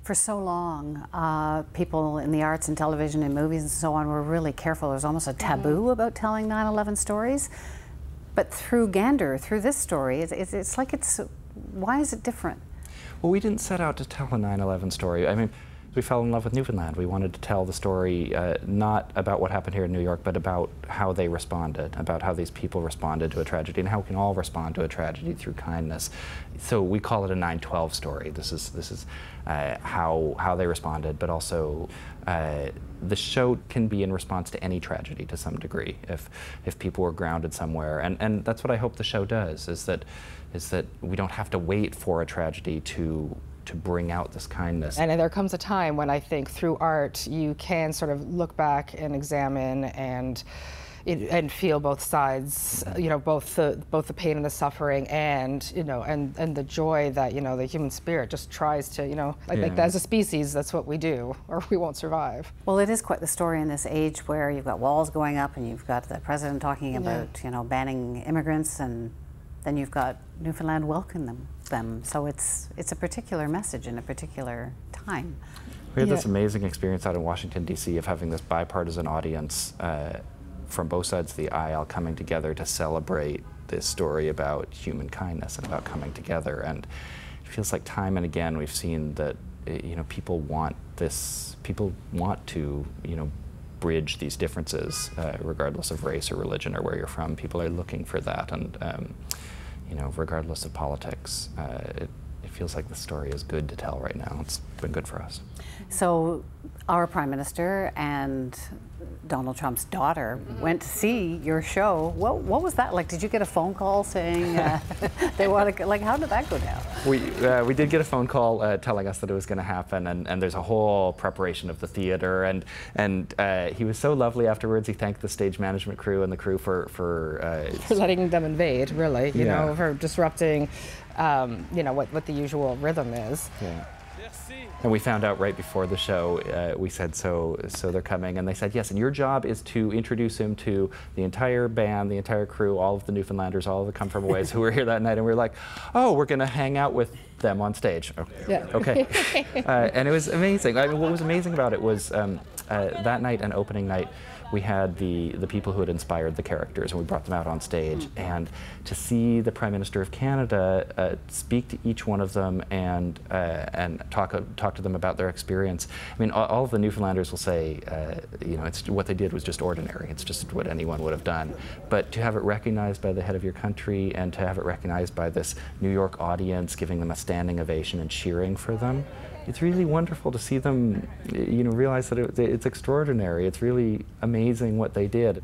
For so long, people in the arts and television and movies and so on were really careful. There was almost a taboo about telling 9/11 stories. But through Gander, through this story, it's like why is it different? Well, we didn't set out to tell a 9/11 story. I mean, we fell in love with Newfoundland. We wanted to tell the story not about what happened here in New York, but about how they responded, about how these people responded to a tragedy, and how we can all respond to a tragedy through kindness. So we call it a 9/12 story. This is how they responded, but also the show can be in response to any tragedy to some degree. If people were grounded somewhere, and that's what I hope the show does, is that we don't have to wait for a tragedy to bring out this kindness. And there comes a time when I think through art you can sort of look back and examine and feel both sides, you know, both the pain and the suffering, and you know, and the joy that, you know, the human spirit just tries to, you know, like as a species, that's what we do, or we won't survive. Well, it is quite the story in this age where you've got walls going up and you've got the president talking about, you know, banning immigrants, and then you've got Newfoundland welcoming them. So it's a particular message in a particular time. We had this amazing experience out in Washington, D.C. of having this bipartisan audience from both sides of the aisle coming together to celebrate this story about human kindness and about coming together. And it feels like time and again we've seen that, you know, people want this, people want to, you know, bridge these differences regardless of race or religion or where you're from. People are looking for that, and you know, regardless of politics, it feels like the story is good to tell right now. It's been good for us. So our Prime Minister and Donald Trump's daughter went to see your show. What was that like? Did you get a phone call saying they want to, like, how did that go down? We did get a phone call telling us that it was going to happen, and there's a whole preparation of the theater, and he was so lovely afterwards. He thanked the stage management crew and the crew for letting them invade, really, you know, for disrupting, you know, what the usual rhythm is. Yeah. And we found out right before the show, we said, so they're coming, and they said, yes, and your job is to introduce him to the entire band, the entire crew, all of the Newfoundlanders, all of the come-from-aways who were here that night, and we were like, oh, we're going to hang out with them on stage. Okay. And it was amazing. I mean, what was amazing about it was that night and opening night, we had the people who had inspired the characters, and we brought them out on stage. And to see the Prime Minister of Canada speak to each one of them and talk to them about their experience. I mean, all of the Newfoundlanders will say, you know, what they did was just ordinary. It's just what anyone would have done. But to have it recognized by the head of your country, and to have it recognized by this New York audience giving them a standing ovation and cheering for them, it's really wonderful to see them, you know, realize that it's extraordinary. It's really amazing what they did.